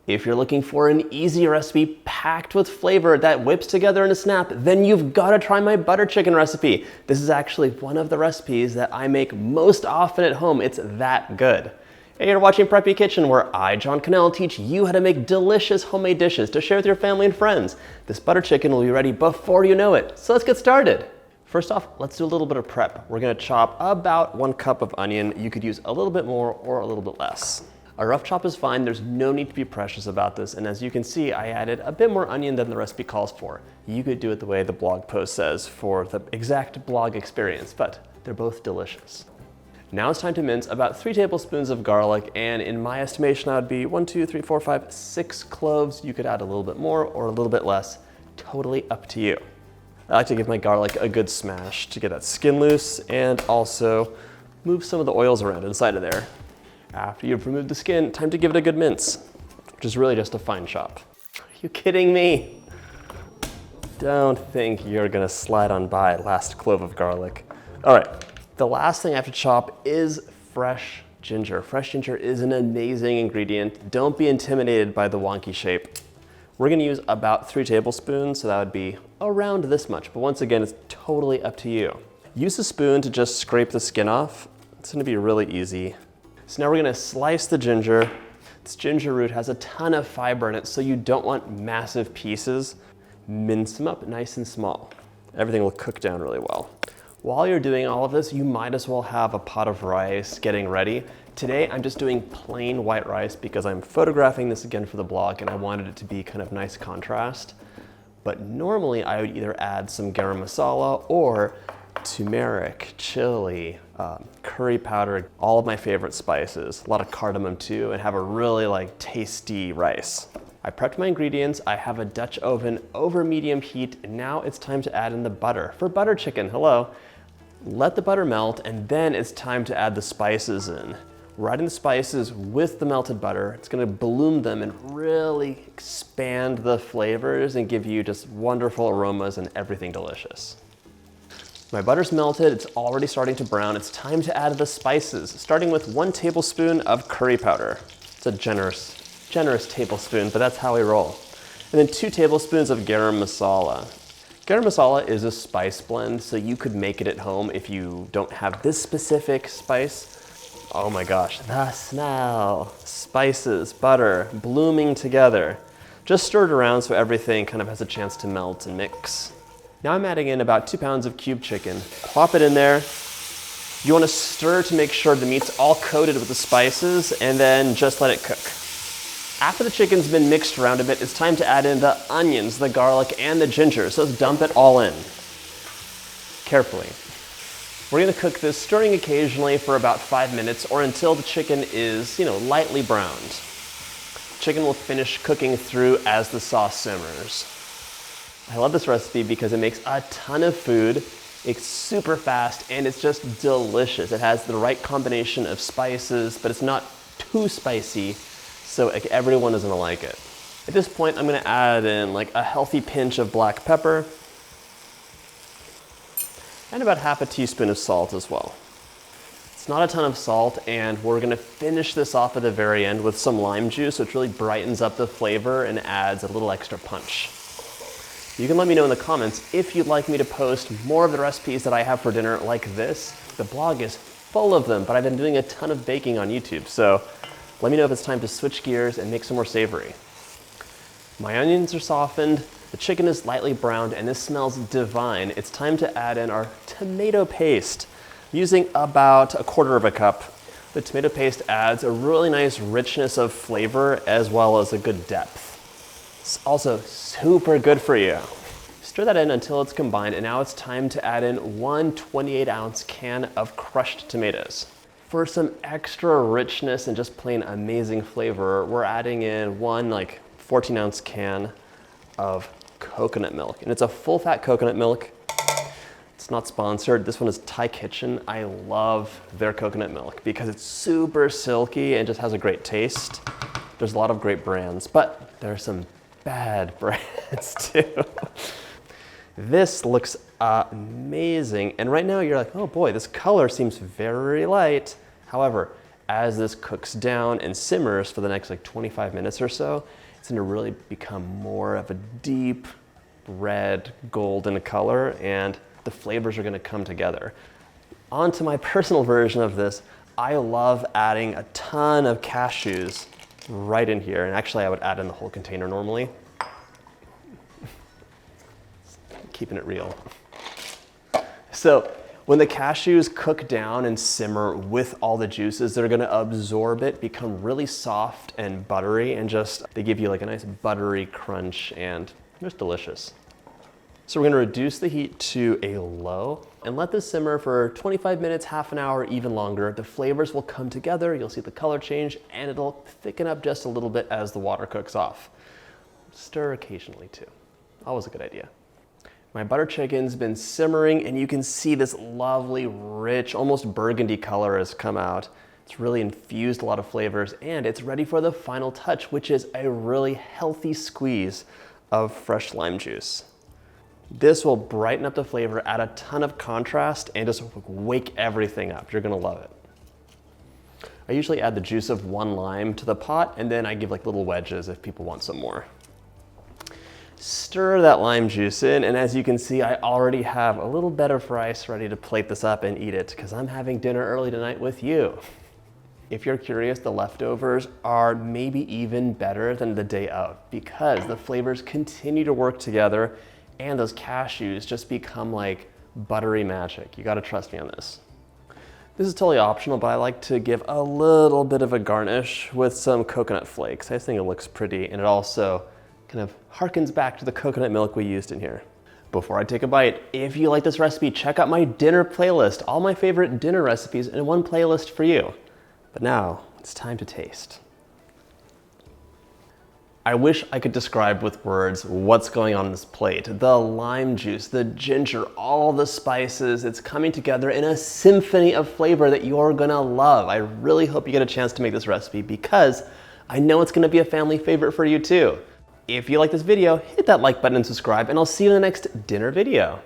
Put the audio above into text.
If you're looking for an easy recipe packed with flavor that whips together in a snap, then you've got to try my butter chicken recipe. This is actually one of the recipes that I make most often at home. It's that good. Hey, you're watching Preppy Kitchen, where I, John Cannell, teach you how to make delicious homemade dishes to share with your family and friends. This butter chicken will be ready before you know it, so let's get started. First off, let's do a little bit of prep. We're gonna chop about 1 cup of onion. You could use a little bit more or a little bit less. A rough chop is fine, there's no need to be precious about this, and as you can see, I added a bit more onion than the recipe calls for. You could do it the way the blog post says for the exact blog experience, but they're both delicious. Now it's time to mince about 3 tablespoons of garlic, and in my estimation, that would be 1, 2, 3, 4, 5, 6 cloves. You could add a little bit more or a little bit less, totally up to you. I like to give my garlic a good smash to get that skin loose and also move some of the oils around inside of there. After you've removed the skin, time to give it a good mince, which is really just a fine chop. Are you kidding me? Don't think you're gonna slide on by last clove of garlic. All right, the last thing I have to chop is fresh ginger. Fresh ginger is an amazing ingredient. Don't be intimidated by the wonky shape. We're gonna use about 3 tablespoons, so that would be around this much, but once again, it's totally up to you. Use a spoon to just scrape the skin off. It's gonna be really easy. So now we're gonna slice the ginger. This ginger root has a ton of fiber in it, so you don't want massive pieces. Mince them up nice and small. Everything will cook down really well. While you're doing all of this, you might as well have a pot of rice getting ready. Today, I'm just doing plain white rice because I'm photographing this again for the blog and I wanted it to be kind of nice contrast. But normally I would either add some garam masala or turmeric, chili, curry powder, all of my favorite spices, a lot of cardamom too, and have a really tasty rice. I prepped my ingredients. I have a Dutch oven over medium heat, and now it's time to add in the butter. For butter chicken, hello. Let the butter melt, and then it's time to add the spices in. We're adding the spices with the melted butter. It's gonna bloom them and really expand the flavors and give you just wonderful aromas and everything delicious. My butter's melted, it's already starting to brown. It's time to add the spices, starting with 1 tablespoon of curry powder. It's a generous tablespoon, but that's how we roll. And then 2 tablespoons of garam masala. Garam masala is a spice blend, so you could make it at home if you don't have this specific spice. Oh my gosh, the smell. Spices, butter, blooming together. Just stir it around so everything kind of has a chance to melt and mix. Now I'm adding in about 2 pounds of cubed chicken. Plop it in there. You want to stir to make sure the meat's all coated with the spices, and then just let it cook. After the chicken's been mixed around a bit, it's time to add in the onions, the garlic, and the ginger. So let's dump it all in. Carefully. We're gonna cook this, stirring occasionally for about 5 minutes or until the chicken is, lightly browned. Chicken will finish cooking through as the sauce simmers. I love this recipe because it makes a ton of food. It's super fast and it's just delicious. It has the right combination of spices, but it's not too spicy, so everyone is gonna like it. At this point, I'm gonna add in a healthy pinch of black pepper and about half a teaspoon of salt as well. It's not a ton of salt, and we're gonna finish this off at the very end with some lime juice, so it really brightens up the flavor and adds a little extra punch. You can let me know in the comments if you'd like me to post more of the recipes that I have for dinner like this. The blog is full of them, but I've been doing a ton of baking on YouTube, so let me know if it's time to switch gears and make some more savory. My onions are softened, the chicken is lightly browned, and this smells divine. It's time to add in our tomato paste. I'm using about 1/4 cup. The tomato paste adds a really nice richness of flavor as well as a good depth. It's also super good for you. Stir that in until it's combined, and now it's time to add in 1 28-ounce can of crushed tomatoes. For some extra richness and just plain amazing flavor, we're adding in 1 14-ounce can of coconut milk. And it's a full-fat coconut milk. It's not sponsored. This one is Thai Kitchen. I love their coconut milk because it's super silky and just has a great taste. There's a lot of great brands, but there are some bad brands too. This looks amazing. And right now you're like, oh boy, this color seems very light. However, As this cooks down and simmers for the next like 25 minutes or so, it's gonna really become more of a deep red golden color, and the flavors are gonna come together. On to my personal version of this, I love adding a ton of cashews right in here. And actually I would add in the whole container normally. Keeping it real. So when the cashews cook down and simmer with all the juices, they're gonna absorb it, become really soft and buttery, and they give you like a nice buttery crunch, and they're just delicious. So we're gonna reduce the heat to a low and let this simmer for 25 minutes, half an hour, even longer. The flavors will come together, you'll see the color change, and it'll thicken up just a little bit as the water cooks off. Stir occasionally too, always a good idea. My butter chicken's been simmering, and you can see this lovely, rich, almost burgundy color has come out. It's really infused a lot of flavors, and it's ready for the final touch, which is a really healthy squeeze of fresh lime juice. This will brighten up the flavor, add a ton of contrast, and just wake everything up. You're gonna love it. I usually add the juice of 1 lime to the pot, and then I give like little wedges if people want some more. Stir that lime juice in, and as you can see, I already have a little bed of rice ready to plate this up and eat it, because I'm having dinner early tonight with you. If you're curious, the leftovers are maybe even better than the day of, because the flavors continue to work together, and those cashews just become like buttery magic. You gotta trust me on this. This is totally optional, but I like to give a little bit of a garnish with some coconut flakes. I just think it looks pretty, and it also kind of harkens back to the coconut milk we used in here. Before I take a bite, if you like this recipe, check out my dinner playlist. All my favorite dinner recipes in one playlist for you. But now, it's time to taste. I wish I could describe with words what's going on this plate. The lime juice, the ginger, all the spices, it's coming together in a symphony of flavor that you're gonna love. I really hope you get a chance to make this recipe, because I know it's gonna be a family favorite for you too. If you like this video, hit that like button and subscribe, and I'll see you in the next dinner video.